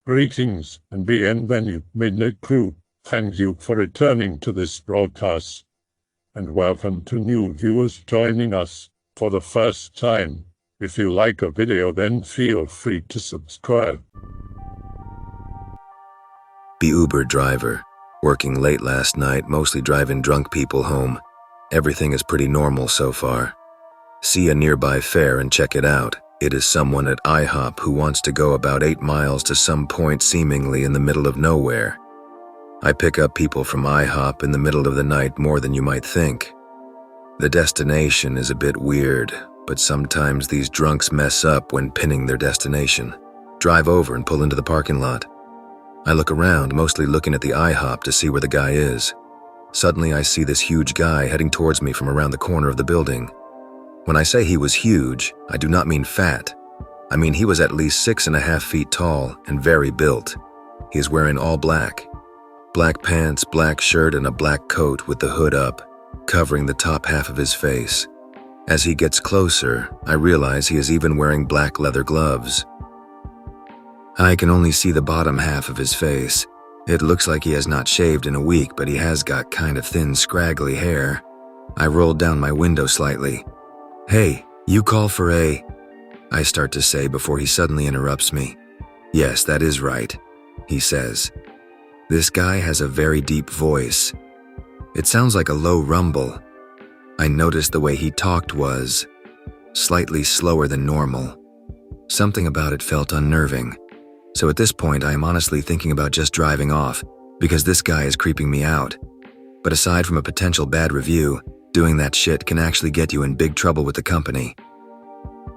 Greetings and bienvenue, Midnight Crew. Thank you for returning to this broadcast. And welcome to new viewers joining us for the first time. If you like a video, then feel free to subscribe. Be Uber driver. Working late last night, mostly driving drunk people home. Everything is pretty normal so far. See a nearby fare and check it out. It is someone at IHOP who wants to go about 8 miles to some point seemingly in the middle of nowhere. I pick up people from IHOP in the middle of the night more than you might think. The destination is a bit weird, but sometimes these drunks mess up when pinning their destination. Drive over and pull into the parking lot. I look around, mostly looking at the IHOP to see where the guy is. Suddenly I see this huge guy heading towards me from around the corner of the building. When I say he was huge, I do not mean fat. I mean he was at least 6.5 feet tall and very built. He is wearing all black. Black pants, black shirt, and a black coat with the hood up, covering the top half of his face. As he gets closer, I realize he is even wearing black leather gloves. I can only see the bottom half of his face. It looks like he has not shaved in a week, but he has got kind of thin, scraggly hair. I rolled down my window slightly. "Hey, you call for a..." I start to say before he suddenly interrupts me. "Yes, that is right," he says. This guy has a very deep voice. It sounds like a low rumble. I noticed the way he talked was slightly slower than normal. Something about it felt unnerving. So at this point, I am honestly thinking about just driving off, because this guy is creeping me out. But aside from a potential bad review, doing that shit can actually get you in big trouble with the company.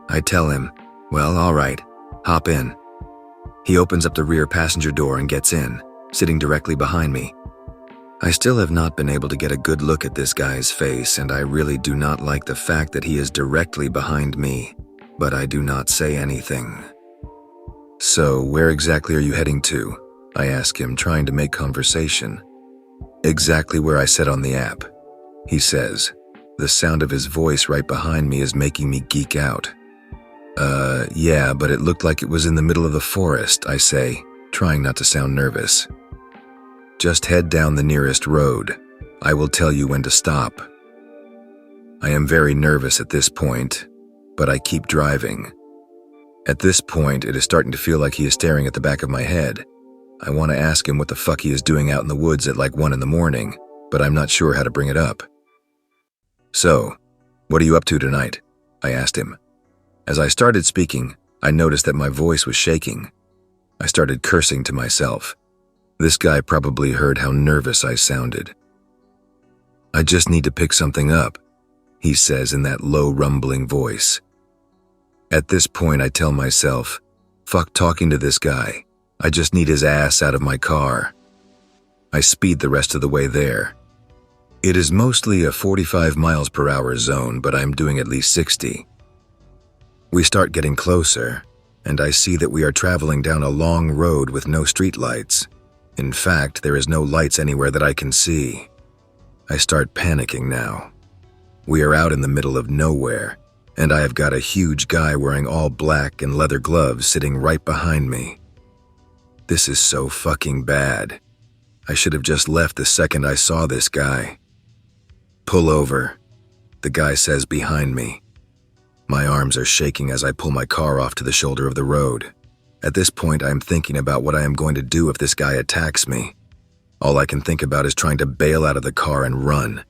I tell him, "Well, all right, hop in." He opens up the rear passenger door and gets in, sitting directly behind me. I still have not been able to get a good look at this guy's face, and I really do not like the fact that he is directly behind me, but I do not say anything. "So, where exactly are you heading to?" I ask him, trying to make conversation. "Exactly where I said on the app," he says. The sound of his voice right behind me is making me geek out. Yeah, but it looked like it was in the middle of the forest," I say, trying not to sound nervous. "Just head down the nearest road. I will tell you when to stop." I am very nervous at this point, but I keep driving. At this point, it is starting to feel like he is staring at the back of my head. I want to ask him what the fuck he is doing out in the woods at like 1 in the morning, but I'm not sure how to bring it up. "So, what are you up to tonight?" I asked him. As I started speaking, I noticed that my voice was shaking. I started cursing to myself. This guy probably heard how nervous I sounded. "I just need to pick something up," he says in that low rumbling voice. At this point, I tell myself, fuck talking to this guy. I just need his ass out of my car. I speed the rest of the way there. It is mostly a 45 miles per hour zone, but I'm doing at least 60. We start getting closer, and I see that we are traveling down a long road with no street lights. In fact, there is no lights anywhere that I can see. I start panicking now. We are out in the middle of nowhere, and I have got a huge guy wearing all black and leather gloves sitting right behind me. This is so fucking bad. I should have just left the second I saw this guy. "Pull over," the guy says behind me. My arms are shaking as I pull my car off to the shoulder of the road. At this point, I am thinking about what I am going to do if this guy attacks me. All I can think about is trying to bail out of the car and run.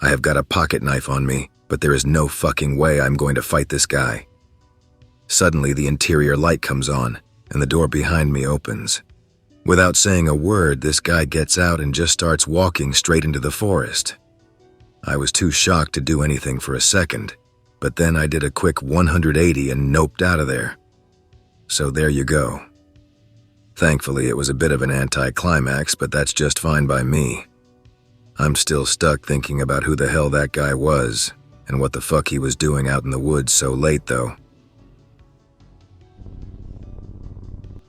I have got a pocket knife on me, but there is no fucking way I'm going to fight this guy. Suddenly, the interior light comes on, and the door behind me opens. Without saying a word, this guy gets out and just starts walking straight into the forest. I was too shocked to do anything for a second, but then I did a quick 180 and noped out of there. So there you go. Thankfully, it was a bit of an anticlimax, but that's just fine by me. I'm still stuck thinking about who the hell that guy was, and what the fuck he was doing out in the woods so late, though.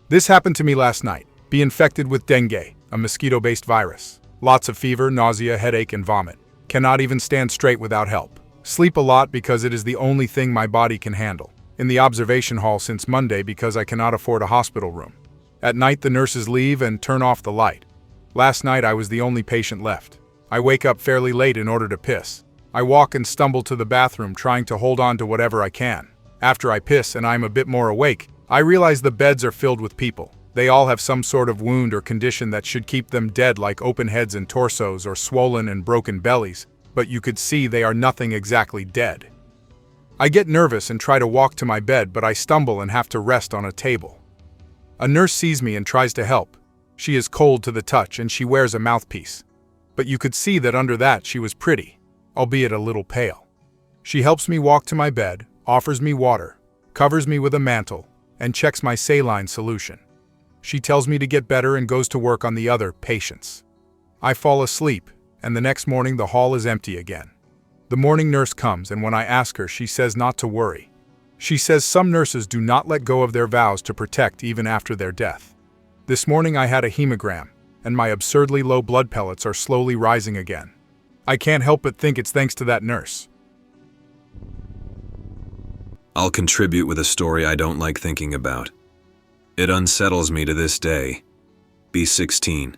This happened to me last night. Be infected with dengue, a mosquito-based virus. Lots of fever, nausea, headache, and vomit. Cannot even stand straight without help. Sleep a lot because it is the only thing my body can handle. In the observation hall since Monday because I cannot afford a hospital room. At night, the nurses leave and turn off the light. Last night, I was the only patient left. I wake up fairly late in order to piss. I walk and stumble to the bathroom, trying to hold on to whatever I can. After I piss and I'm a bit more awake, I realize the beds are filled with people. They all have some sort of wound or condition that should keep them dead, like open heads and torsos or swollen and broken bellies, but you could see they are nothing exactly dead. I get nervous and try to walk to my bed, but I stumble and have to rest on a table. A nurse sees me and tries to help. She is cold to the touch and she wears a mouthpiece. But you could see that under that she was pretty, albeit a little pale. She helps me walk to my bed, offers me water, covers me with a mantle, and checks my saline solution. She tells me to get better and goes to work on the other patients. I fall asleep, and the next morning the hall is empty again. The morning nurse comes, and when I ask her, she says not to worry. She says some nurses do not let go of their vows to protect even after their death. This morning I had a hemogram, and my absurdly low blood pellets are slowly rising again. I can't help but think it's thanks to that nurse. I'll contribute with a story I don't like thinking about. It unsettles me to this day. B16.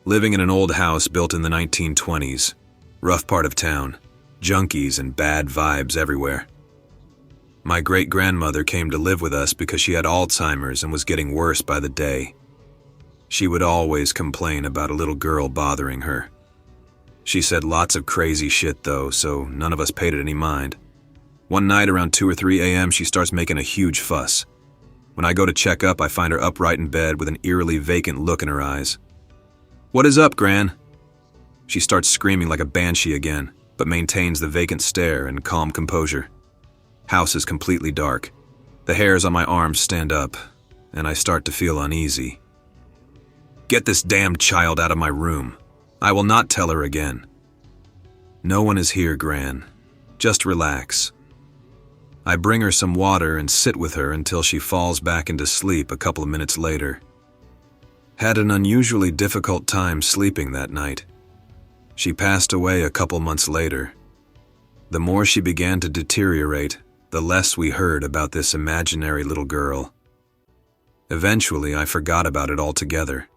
Living in an old house built in the 1920s. Rough part of town. Junkies and bad vibes everywhere. My great-grandmother came to live with us because she had Alzheimer's and was getting worse by the day. She would always complain about a little girl bothering her. She said lots of crazy shit though, so none of us paid it any mind. One night around 2 or 3 a.m. she starts making a huge fuss. When I go to check up, I find her upright in bed with an eerily vacant look in her eyes. "What is up, Gran?" She starts screaming like a banshee again, but maintains the vacant stare and calm composure. House is completely dark. The hairs on my arms stand up, and I start to feel uneasy. "Get this damned child out of my room. I will not tell her again." "No one is here, Gran. Just relax." I bring her some water and sit with her until she falls back into sleep a couple of minutes later. Had an unusually difficult time sleeping that night. She passed away a couple months later. The more she began to deteriorate, the less we heard about this imaginary little girl. Eventually, I forgot about it altogether.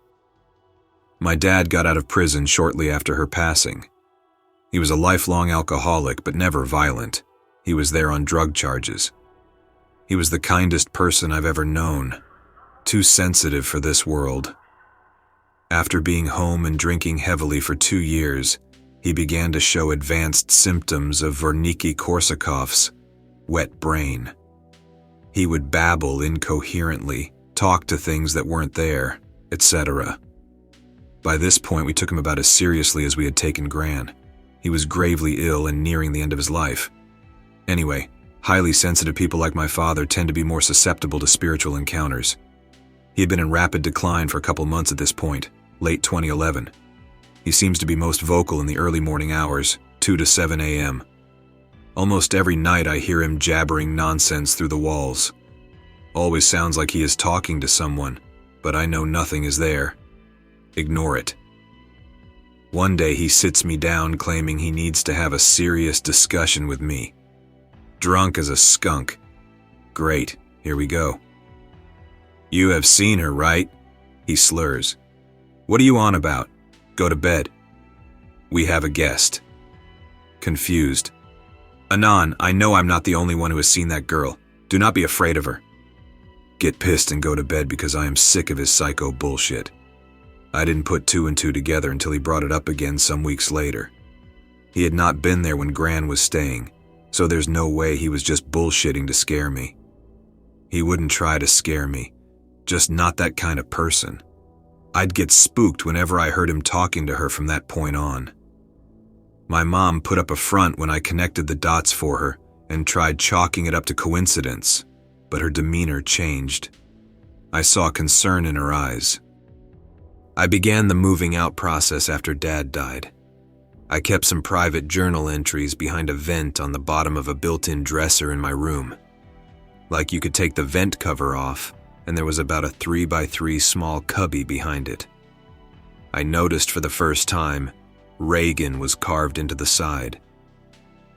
My dad got out of prison shortly after her passing. He was a lifelong alcoholic, but never violent. He was there on drug charges. He was the kindest person I've ever known, too sensitive for this world. After being home and drinking heavily for 2 years, he began to show advanced symptoms of Wernicke-Korsakoff's wet brain. He would babble incoherently, talk to things that weren't there, etc. By this point, we took him about as seriously as we had taken Gran. He was gravely ill and nearing the end of his life. Anyway, highly sensitive people like my father tend to be more susceptible to spiritual encounters. He had been in rapid decline for a couple months at this point, late 2011. He seems to be most vocal in the early morning hours, 2 to 7 a.m. Almost every night I hear him jabbering nonsense through the walls. Always sounds like he is talking to someone, but I know nothing is there. Ignore it. One day he sits me down claiming he needs to have a serious discussion with me. Drunk as a skunk. Great, here we go. "You have seen her, right?" He slurs. "What are you on about? Go to bed." "We have a guest." Confused. "Anon, I know I'm not the only one who has seen that girl. Do not be afraid of her." Get pissed and go to bed because I am sick of his psycho bullshit. I didn't put 2 and 2 together until he brought it up again some weeks later. He had not been there when Gran was staying, so there's no way he was just bullshitting to scare me. He wouldn't try to scare me, just not that kind of person. I'd get spooked whenever I heard him talking to her from that point on. My mom put up a front when I connected the dots for her and tried chalking it up to coincidence, but her demeanor changed. I saw concern in her eyes. I began the moving out process after Dad died. I kept some private journal entries behind a vent on the bottom of a built-in dresser in my room. Like you could take the vent cover off, and there was about a 3x3 small cubby behind it. I noticed for the first time, RAYGEN was carved into the side.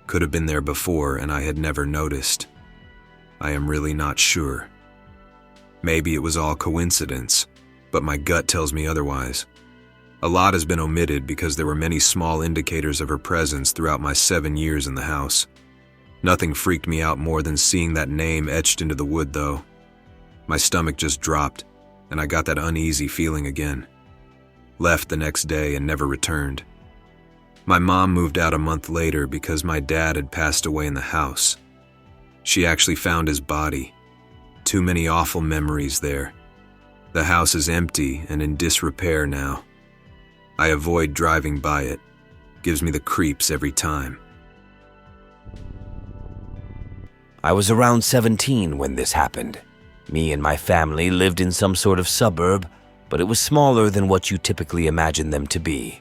Could have been there before and I had never noticed. I am really not sure. Maybe it was all coincidence, but my gut tells me otherwise. A lot has been omitted because there were many small indicators of her presence throughout my 7 years in the house. Nothing freaked me out more than seeing that name etched into the wood, though. My stomach just dropped, and I got that uneasy feeling again. Left the next day and never returned. My mom moved out a month later because my dad had passed away in the house. She actually found his body. Too many awful memories there. The house is empty and in disrepair now. I avoid driving by it. Gives me the creeps every time. I was around 17 when this happened. Me and my family lived in some sort of suburb, but it was smaller than what you typically imagine them to be.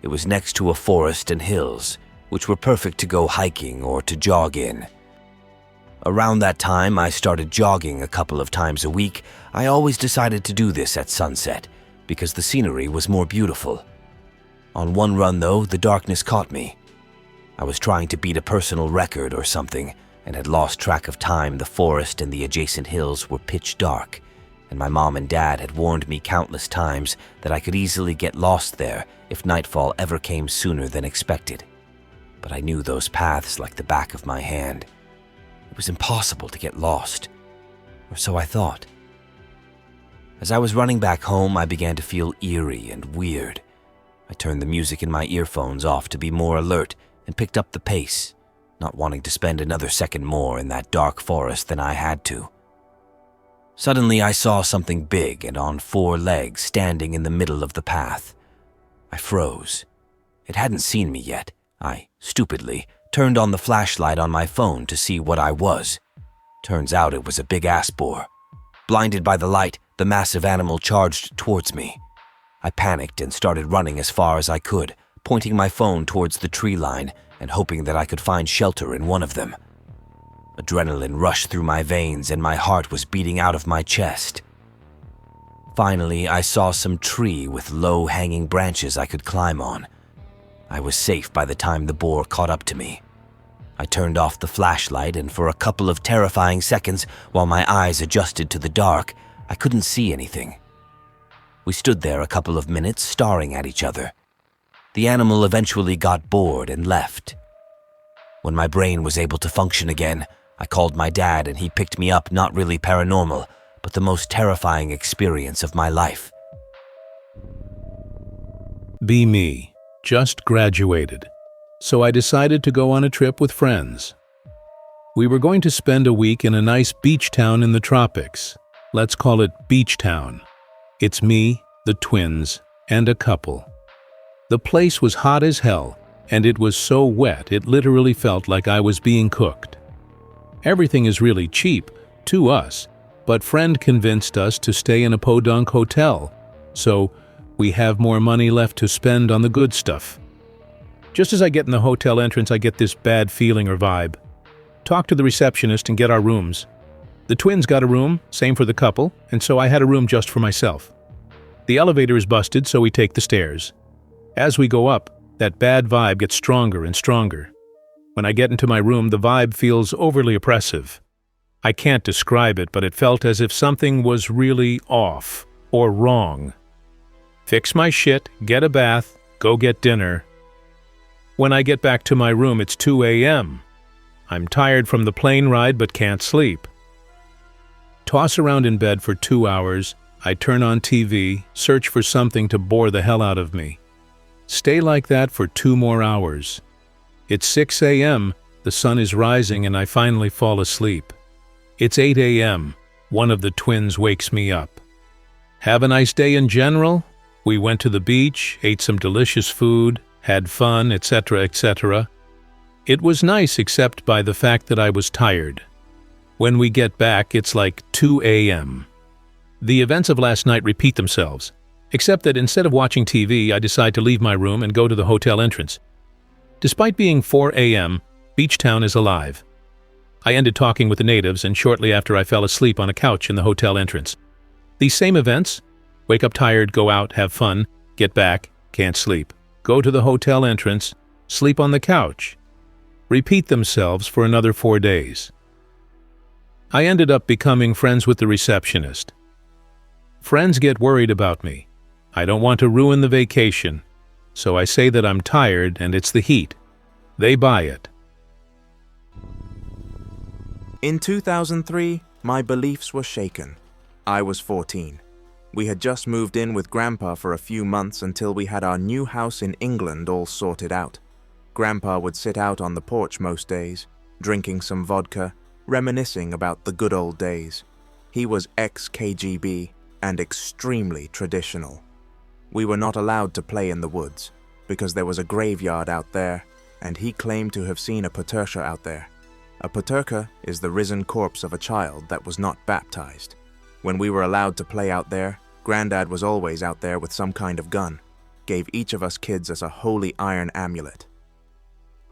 It was next to a forest and hills, which were perfect to go hiking or to jog in. Around that time, I started jogging a couple of times a week. I always decided to do this at sunset, because the scenery was more beautiful. On one run, though, the darkness caught me. I was trying to beat a personal record or something, and had lost track of time. The forest and the adjacent hills were pitch dark, and my mom and dad had warned me countless times that I could easily get lost there if nightfall ever came sooner than expected. But I knew those paths like the back of my hand. It was impossible to get lost, or so I thought. As I was running back home, I began to feel eerie and weird. I turned the music in my earphones off to be more alert and picked up the pace, not wanting to spend another second more in that dark forest than I had to. Suddenly, I saw something big and on 4 legs standing in the middle of the path. I froze. It hadn't seen me yet. I, stupidly, turned on the flashlight on my phone to see what I was. Turns out it was a big-ass boar. Blinded by the light, the massive animal charged towards me. I panicked and started running as far as I could, pointing my phone towards the tree line and hoping that I could find shelter in one of them. Adrenaline rushed through my veins and my heart was beating out of my chest. Finally, I saw some tree with low-hanging branches I could climb on. I was safe by the time the boar caught up to me. I turned off the flashlight, and for a couple of terrifying seconds, while my eyes adjusted to the dark, I couldn't see anything. We stood there a couple of minutes, staring at each other. The animal eventually got bored and left. When my brain was able to function again, I called my dad and he picked me up. Not really paranormal, but the most terrifying experience of my life. Be me. Just graduated. So I decided to go on a trip with friends. We were going to spend a week in a nice beach town in the tropics. Let's call it Beach Town. It's me, the twins, and a couple. The place was hot as hell, and it was so wet it literally felt like I was being cooked. Everything is really cheap, to us, but friend convinced us to stay in a podunk hotel, so we have more money left to spend on the good stuff. Just as I get in the hotel entrance, I get this bad feeling or vibe. Talk to the receptionist and get our rooms. The twins got a room, same for the couple, and so I had a room just for myself. The elevator is busted, so we take the stairs. As we go up, that bad vibe gets stronger and stronger. When I get into my room, the vibe feels overly oppressive. I can't describe it, but it felt as if something was really off or wrong. Fix my shit, get a bath, go get dinner. When I get back to my room, it's 2 a.m. I'm tired from the plane ride but can't sleep. Toss around in bed for 2 hours, I turn on TV, search for something to bore the hell out of me. Stay like that for 2 more hours. It's 6 a.m., the sun is rising and I finally fall asleep. It's 8 a.m., one of the twins wakes me up. Have a nice day in general? We went to the beach, ate some delicious food, had fun, etc., etc. It was nice except by the fact that I was tired. When we get back, it's like 2 a.m. The events of last night repeat themselves, except that instead of watching TV, I decide to leave my room and go to the hotel entrance. Despite being 4 a.m., Beach Town is alive. I ended talking with the natives, and shortly after I fell asleep on a couch in the hotel entrance. These same events: wake up tired, go out, have fun, get back, can't sleep, go to the hotel entrance, sleep on the couch. Repeat themselves for another 4 days. I ended up becoming friends with the receptionist. Friends get worried about me. I don't want to ruin the vacation, so I say that I'm tired and it's the heat. They buy it. In 2003, my beliefs were shaken. I was 14. We had just moved in with Grandpa for a few months until we had our new house in England all sorted out. Grandpa would sit out on the porch most days, drinking some vodka, reminiscing about the good old days. He was ex-KGB and extremely traditional. We were not allowed to play in the woods because there was a graveyard out there, and he claimed to have seen a paterka out there. A paterka is the risen corpse of a child that was not baptized. When we were allowed to play out there, Granddad was always out there with some kind of gun, gave each of us kids as a holy iron amulet.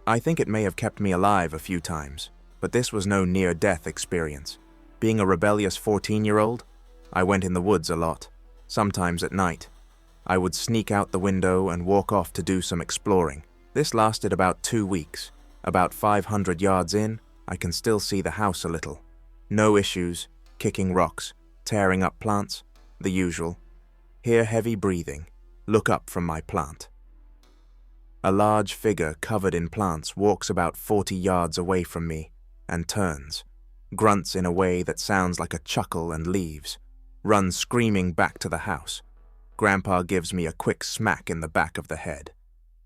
I think it may have kept me alive a few times, but this was no near-death experience. Being a rebellious 14-year-old, I went in the woods a lot, sometimes at night. I would sneak out the window and walk off to do some exploring. This lasted about 2 weeks. About 500 yards in, I can still see the house a little. No issues, kicking rocks, tearing up plants, the usual. Hear heavy breathing, look up from my plant. A large figure covered in plants walks about 40 yards away from me and turns, grunts in a way that sounds like a chuckle and leaves, runs screaming back to the house. Grandpa gives me a quick smack in the back of the head.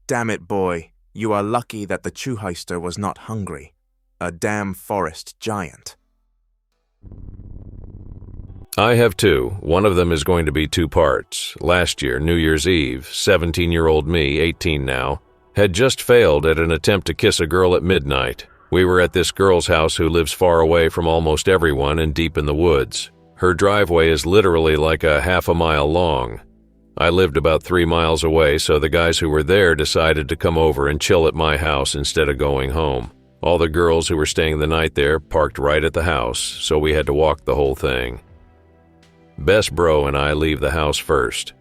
Damn it, boy, you are lucky that the Chuhaister was not hungry. A damn forest giant. I have two. One of them is going to be 2 parts. Last year, New Year's Eve, 17-year-old me, 18 now, had just failed at an attempt to kiss a girl at midnight. We were at this girl's house who lives far away from almost everyone and deep in the woods. Her driveway is literally like a half a mile long. I lived about 3 miles away, so the guys who were there decided to come over and chill at my house instead of going home. All the girls who were staying the night there parked right at the house, so we had to walk the whole thing. Best bro and I leave the house first.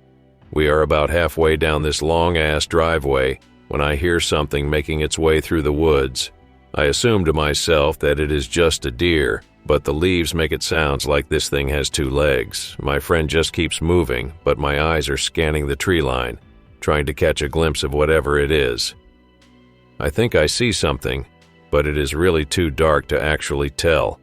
We are about halfway down this long-ass driveway when I hear something making its way through the woods. I assume to myself that it is just a deer, but the leaves make it sound like this thing has 2 legs. My friend just keeps moving, but my eyes are scanning the tree line, trying to catch a glimpse of whatever it is. I think I see something, but it is really too dark to actually tell.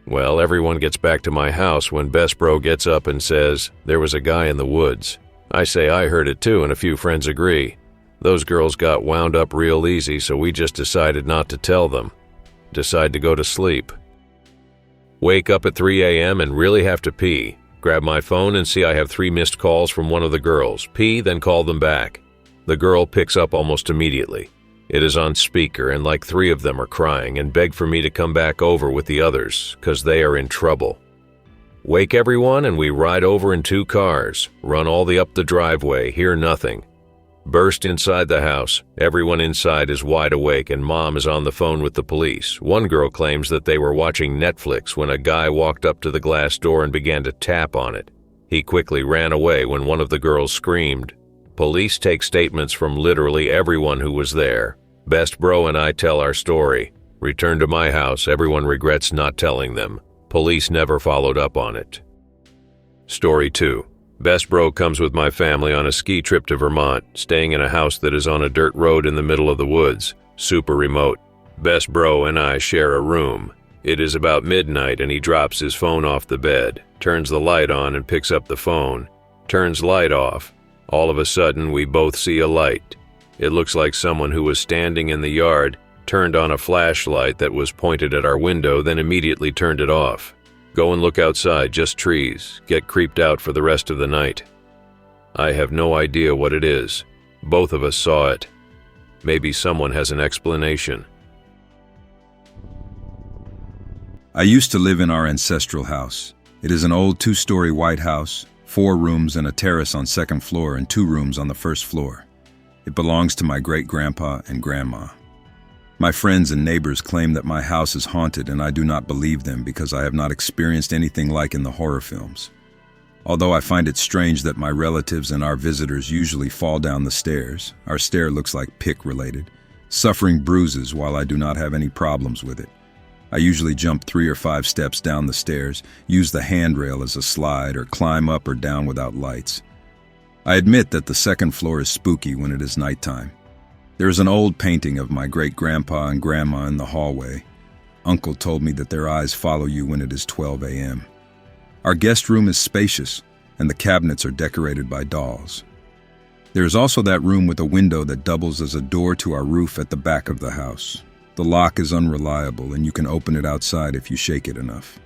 Well, everyone gets back to my house when Best Bro gets up and says, there was a guy in the woods. I say I heard it too, and a few friends agree. Those girls got wound up real easy, so we just decided not to tell them. Decide to go to sleep. Wake up at 3 a.m. and really have to pee. Grab my phone and see I have 3 missed calls from one of the girls. Pee, then call them back. The girl picks up almost immediately. It is on speaker, and like 3 of them are crying and beg for me to come back over with the others, cause they are in trouble. Wake everyone and we ride over in 2 cars, run all the up the driveway, hear nothing. Burst inside the house. Everyone inside is wide awake and Mom is on the phone with the police. One girl claims that they were watching Netflix when a guy walked up to the glass door and began to tap on it. He quickly ran away when one of the girls screamed. Police take statements from literally everyone who was there. Best Bro and I tell our story. Return to my house, everyone regrets not telling them. Police never followed up on it. Story 2. Best Bro comes with my family on a ski trip to Vermont, staying in a house that is on a dirt road in the middle of the woods, super remote. Best Bro and I share a room. It is about midnight and he drops his phone off the bed, turns the light on and picks up the phone, turns light off. All of a sudden, we both see a light. It looks like someone who was standing in the yard turned on a flashlight that was pointed at our window, then immediately turned it off. Go and look outside, just trees. Get creeped out for the rest of the night. I have no idea what it is. Both of us saw it. Maybe someone has an explanation. I used to live in our ancestral house. It is an old 2-story white house, 4 rooms and a terrace on 2nd floor and 2 rooms on the 1st floor. It belongs to my great-grandpa and grandma. My friends and neighbors claim that my house is haunted, and I do not believe them because I have not experienced anything like in the horror films. Although I find it strange that my relatives and our visitors usually fall down the stairs, our stair looks like pick-related, suffering bruises while I do not have any problems with it. I usually jump 3 or 5 steps down the stairs, use the handrail as a slide, or climb up or down without lights. I admit that the second floor is spooky when it is nighttime. There is an old painting of my great-grandpa and grandma in the hallway. Uncle told me that their eyes follow you when it is 12 a.m. Our guest room is spacious, and the cabinets are decorated by dolls. There is also that room with a window that doubles as a door to our roof at the back of the house. The lock is unreliable, and you can open it outside if you shake it enough.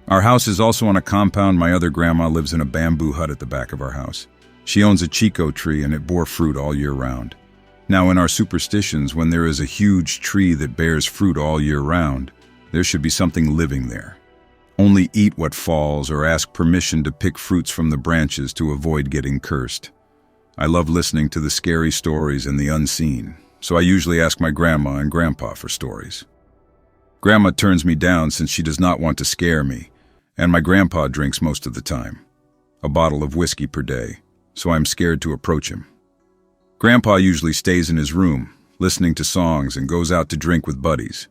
Our house is also on a compound. My other grandma lives in a bamboo hut at the back of our house. She owns a chico tree, and it bore fruit all year round. Now, in our superstitions, when there is a huge tree that bears fruit all year round, there should be something living there. Only eat what falls or ask permission to pick fruits from the branches to avoid getting cursed. I love listening to the scary stories and the unseen, so I usually ask my grandma and grandpa for stories. Grandma turns me down since she does not want to scare me, and my grandpa drinks most of the time, a bottle of whiskey per day, so I'm scared to approach him. Grandpa usually stays in his room, listening to songs, and goes out to drink with buddies.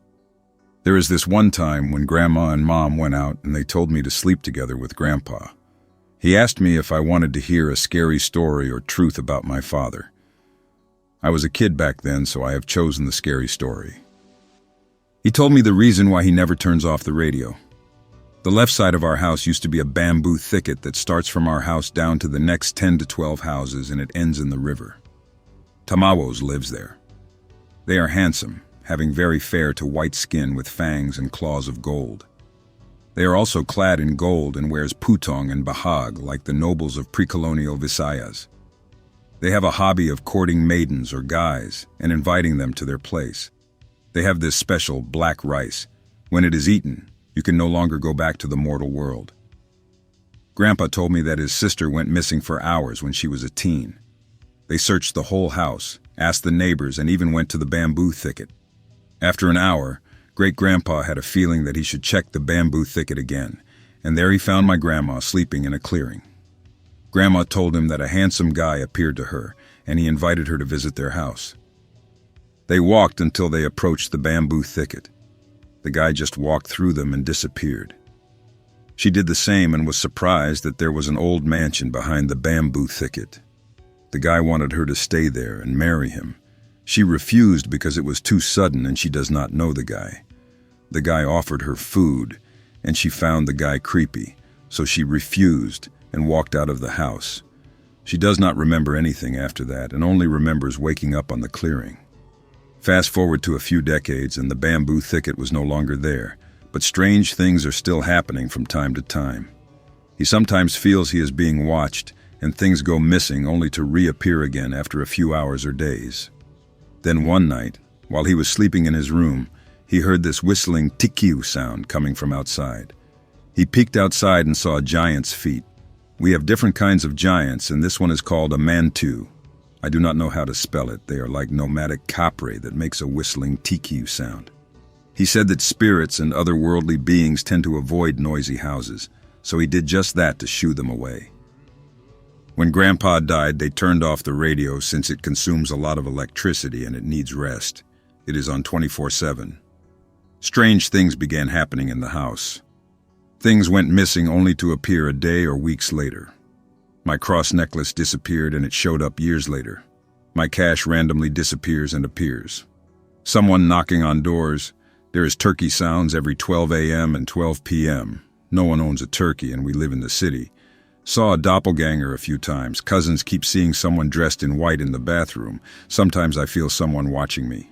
There is this one time when Grandma and Mom went out and they told me to sleep together with Grandpa. He asked me if I wanted to hear a scary story or truth about my father. I was a kid back then, so I have chosen the scary story. He told me the reason why he never turns off the radio. The left side of our house used to be a bamboo thicket that starts from our house down to the next 10 to 12 houses, and it ends in the river. Tamawos lives there. They are handsome, having very fair to white skin with fangs and claws of gold. They are also clad in gold and wears putong and bahag like the nobles of pre-colonial Visayas. They have a hobby of courting maidens or guys and inviting them to their place. They have this special black rice. When it is eaten, you can no longer go back to the mortal world. Grandpa told me that his sister went missing for hours when she was a teen. They searched the whole house, asked the neighbors, and even went to the bamboo thicket. After an hour, Great-grandpa had a feeling that he should check the bamboo thicket again, and there he found my grandma sleeping in a clearing. Grandma told him that a handsome guy appeared to her, and he invited her to visit their house. They walked until they approached the bamboo thicket. The guy just walked through them and disappeared. She did the same and was surprised that there was an old mansion behind the bamboo thicket. The guy wanted her to stay there and marry him. She refused because it was too sudden and she does not know the guy. The guy offered her food, and she found the guy creepy, so she refused and walked out of the house. She does not remember anything after that and only remembers waking up on the clearing. Fast forward to a few decades and the bamboo thicket was no longer there, but strange things are still happening from time to time. He sometimes feels he is being watched, and things go missing only to reappear again after a few hours or days. Then one night, while he was sleeping in his room, he heard this whistling tikiu sound coming from outside. He peeked outside and saw a giant's feet. We have different kinds of giants, and this one is called a MITZU. I do not know how to spell it. They are like nomadic capre that makes a whistling tikiu sound. He said that spirits and other worldly beings tend to avoid noisy houses, so he did just that to shoo them away. When Grandpa died, they turned off the radio since it consumes a lot of electricity and it needs rest. It is on 24/7. Strange things began happening in the house. Things went missing only to appear a day or weeks later. My cross necklace disappeared and it showed up years later. My cash randomly disappears and appears. Someone knocking on doors. There is turkey sounds every 12 a.m. and 12 p.m. No one owns a turkey and we live in the city. Saw a doppelganger a few times. Cousins keep seeing someone dressed in white in the bathroom. Sometimes I feel someone watching me.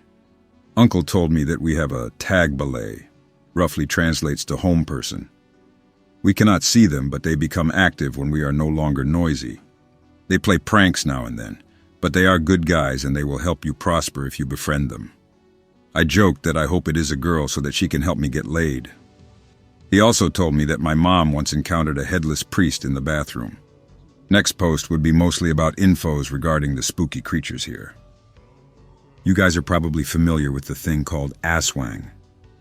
Uncle told me that we have a tag ballet, roughly translates to home person. We cannot see them, but they become active when we are no longer noisy. They play pranks now and then, but they are good guys and they will help you prosper if you befriend them. I joked that I hope it is a girl so that she can help me get laid. He also told me that my mom once encountered a headless priest in the bathroom. Next post would be mostly about infos regarding the spooky creatures here. You guys are probably familiar with the thing called aswang.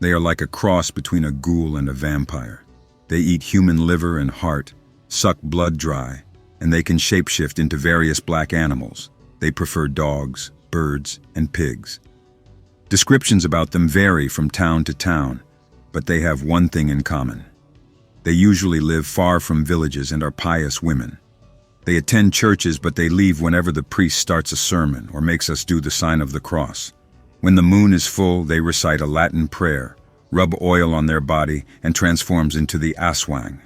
They are like a cross between a ghoul and a vampire. They eat human liver and heart, suck blood dry, and they can shapeshift into various black animals. They prefer dogs, birds, and pigs. Descriptions about them vary from town to town, but they have one thing in common. They usually live far from villages and are pious women. They attend churches, but they leave whenever the priest starts a sermon or makes us do the sign of the cross. When the moon is full, they recite a Latin prayer, rub oil on their body, and transforms into the aswang.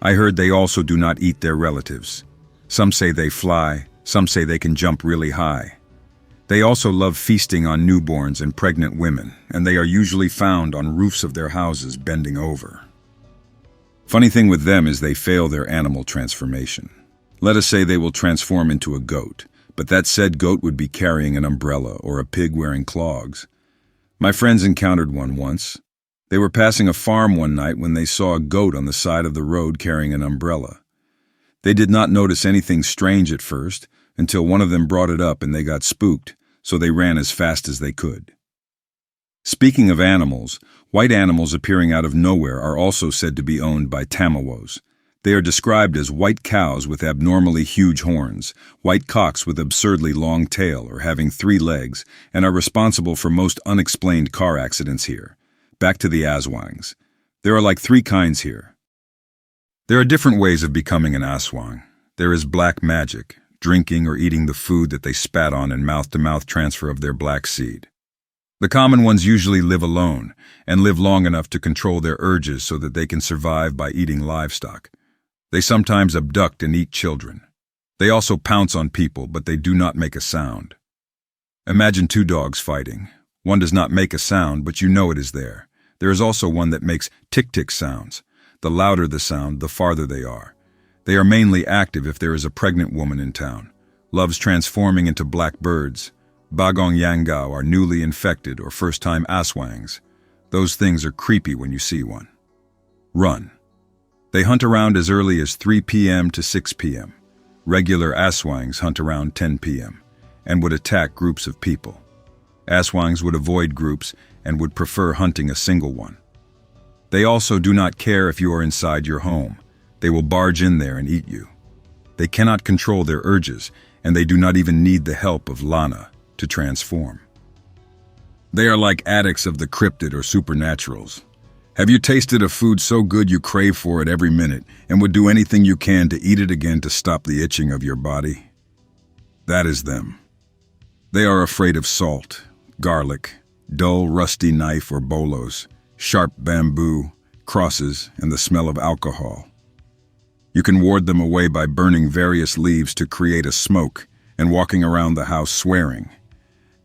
I heard they also do not eat their relatives. Some say they fly, some say they can jump really high. They also love feasting on newborns and pregnant women, and they are usually found on roofs of their houses bending over. Funny thing with them is they fail their animal transformation. Let us say they will transform into a goat, but that said goat would be carrying an umbrella or a pig wearing clogs. My friends encountered one once. They were passing a farm one night when they saw a goat on the side of the road carrying an umbrella. They did not notice anything strange at first, until one of them brought it up and they got spooked, so they ran as fast as they could. Speaking of animals, white animals appearing out of nowhere are also said to be owned by tamawos. They are described as white cows with abnormally huge horns, white cocks with absurdly long tail or having 3 legs, and are responsible for most unexplained car accidents here. Back to the aswangs. There are like 3 kinds here. There are different ways of becoming an aswang. There is black magic, drinking or eating the food that they spat on and mouth-to-mouth transfer of their black seed. The common ones usually live alone and live long enough to control their urges so that they can survive by eating livestock. They sometimes abduct and eat children. They also pounce on people, but they do not make a sound. Imagine 2 dogs fighting. One does not make a sound, but you know it is there. There is also one that makes tick-tick sounds. The louder the sound, the farther they are. They are mainly active if there is a pregnant woman in town. Loves transforming into black birds. Bagong Yangao are newly infected or first-time aswangs. Those things are creepy when you see one. Run. They hunt around as early as 3 p.m. to 6 p.m. Regular aswangs hunt around 10 p.m. and would attack groups of people. Aswangs would avoid groups and would prefer hunting a single one. They also do not care if you are inside your home. They will barge in there and eat you. They cannot control their urges, and they do not even need the help of Lana to transform. They are like addicts of the cryptid or supernaturals. Have you tasted a food so good you crave for it every minute and would do anything you can to eat it again to stop the itching of your body? That is them. They are afraid of salt, garlic, dull, rusty knife or bolos, sharp bamboo, crosses, and the smell of alcohol. You can ward them away by burning various leaves to create a smoke and walking around the house swearing.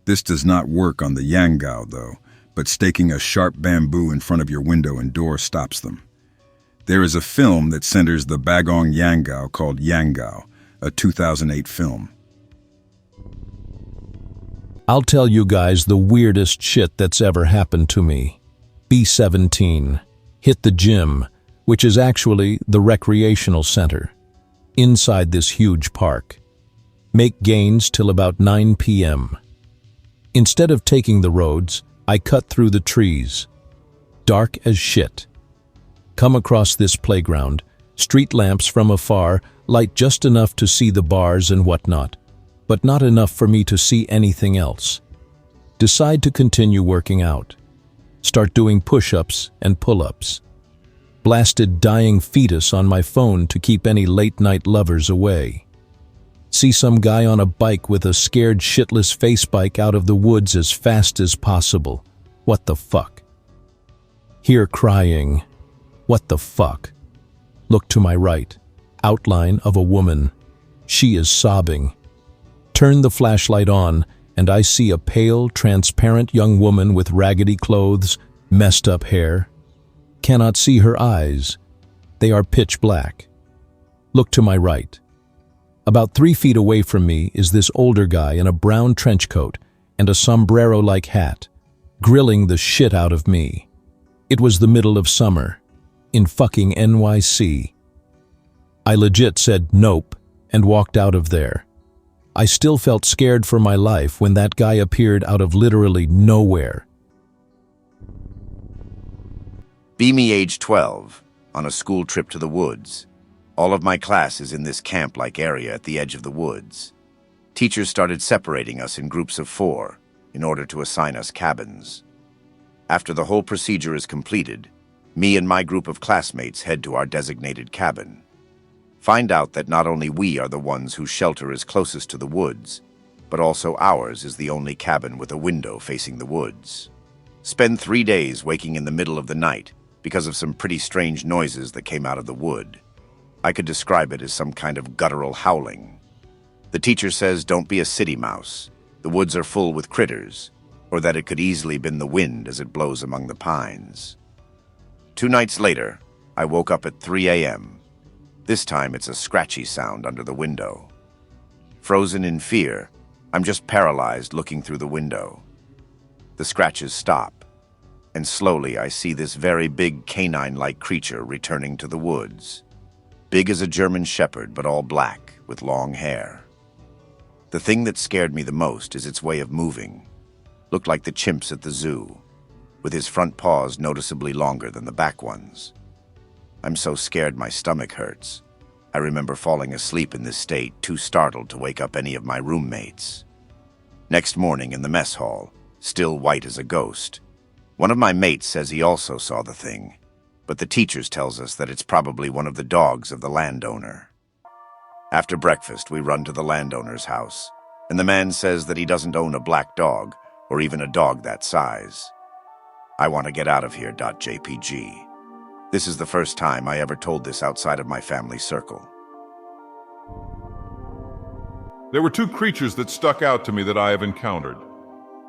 This does not work on the Yangao, though, but staking a sharp bamboo in front of your window and door stops them. There is a film that centers the Bagong Yangao called Yangao, a 2008 film. I'll tell you guys the weirdest shit that's ever happened to me. B17. Hit the gym, which is actually the recreational center, inside this huge park. Make gains till about 9 p.m. Instead of taking the roads, I cut through the trees. Dark as shit. Come across this playground. Street lamps from afar light just enough to see the bars and whatnot, but not enough for me to see anything else. Decide to continue working out. Start doing push-ups and pull-ups. Blasted dying fetus on my phone to keep any late-night lovers away. See some guy on a bike with a scared shitless face bike out of the woods as fast as possible. What the fuck? Hear crying. What the fuck? Look to my right. Outline of a woman. She is sobbing. Turn the flashlight on, and I see a pale, transparent young woman with raggedy clothes, messed up hair. Cannot see her eyes. They are pitch black. Look to my right. About 3 feet away from me is this older guy in a brown trench coat and a sombrero-like hat, grilling the shit out of me. It was the middle of summer, in fucking NYC. I legit said nope and walked out of there. I still felt scared for my life when that guy appeared out of literally nowhere. Be me age 12, on a school trip to the woods. All of my class is in this camp-like area at the edge of the woods. Teachers started separating us in groups of 4 in order to assign us cabins. After the whole procedure is completed, me and my group of classmates head to our designated cabin. Find out that not only we are the ones whose shelter is closest to the woods, but also ours is the only cabin with a window facing the woods. Spend 3 days waking in the middle of the night because of some pretty strange noises that came out of the wood. I could describe it as some kind of guttural howling. The teacher says don't be a city mouse. The woods are full with critters, or that it could easily been the wind as it blows among the pines. 2 nights later, I woke up at 3 a.m. This time it's a scratchy sound under the window. Frozen in fear, I'm just paralyzed looking through the window. The scratches stop, and slowly I see this very big canine-like creature returning to the woods. Big as a German shepherd, but all black, with long hair. The thing that scared me the most is its way of moving. Looked like the chimps at the zoo, with his front paws noticeably longer than the back ones. I'm so scared my stomach hurts. I remember falling asleep in this state, too startled to wake up any of my roommates. Next morning in the mess hall, still white as a ghost, one of my mates says he also saw the thing, but the teachers tells us that it's probably one of the dogs of the landowner. After breakfast, we run to the landowner's house, and the man says that he doesn't own a black dog, or even a dog that size. I want to get out of here, .jpg. This is the first time I ever told this outside of my family circle. There were 2 creatures that stuck out to me that I have encountered.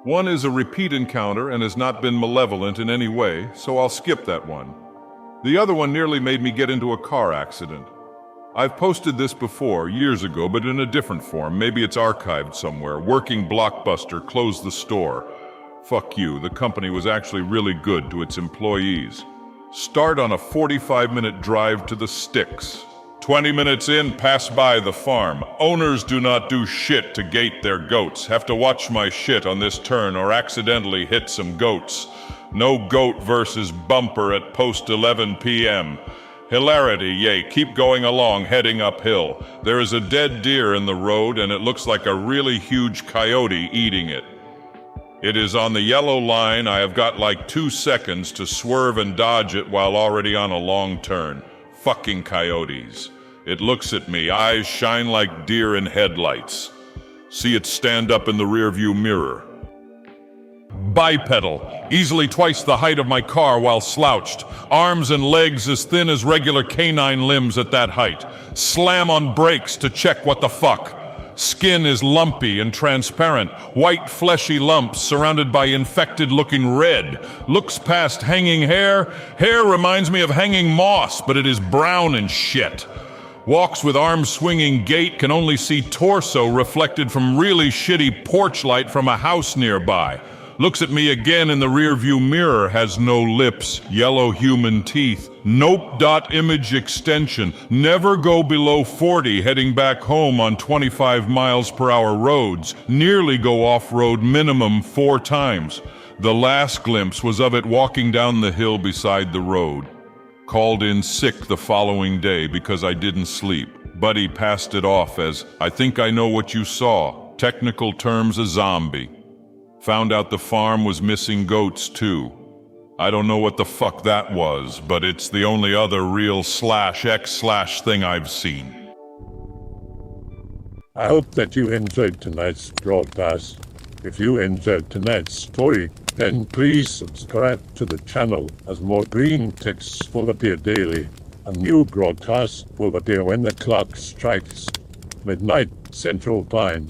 One is a repeat encounter and has not been malevolent in any way, so I'll skip that one. The other one nearly made me get into a car accident. I've posted this before, years ago, but in a different form. Maybe it's archived somewhere. Working Blockbuster closed the store. Fuck you, the company was actually really good to its employees. Start on a 45-minute drive to the sticks. 20 minutes in, pass by the farm. Owners do not do shit to gate their goats. Have to watch my shit on this turn or accidentally hit some goats. No goat versus bumper at post 11 p.m. Hilarity, yay, keep going along, heading uphill. There is a dead deer in the road and it looks like a really huge coyote eating it. It is on the yellow line. I have got like 2 seconds to swerve and dodge it while already on a long turn. Fucking coyotes. It looks at me, eyes shine like deer in headlights. See it stand up in the rearview mirror. Bipedal, easily twice the height of my car while slouched. Arms and legs as thin as regular canine limbs at that height. Slam on brakes to check what the fuck. Skin is lumpy and transparent, white fleshy lumps surrounded by infected-looking red. Looks past hanging hair. Hair reminds me of hanging moss, but it is brown and shit. Walks with arms swinging gait, can only see torso reflected from really shitty porch light from a house nearby. Looks at me again in the rearview mirror, has no lips, yellow human teeth. Nope. Image extension. Never go below 40 heading back home on 25 miles per hour roads. Nearly go off-road minimum 4 times. The last glimpse was of it walking down the hill beside the road. Called in sick the following day because I didn't sleep. Buddy passed it off as, I think I know what you saw. Technical terms, a zombie. Found out the farm was missing goats too. I don't know what the fuck that was, but it's the only other real /X/ thing I've seen. I hope that you enjoyed tonight's broadcast. If you enjoyed tonight's story, then please subscribe to the channel as more Greentext will appear daily. A new broadcast will appear when the clock strikes midnight Central Time.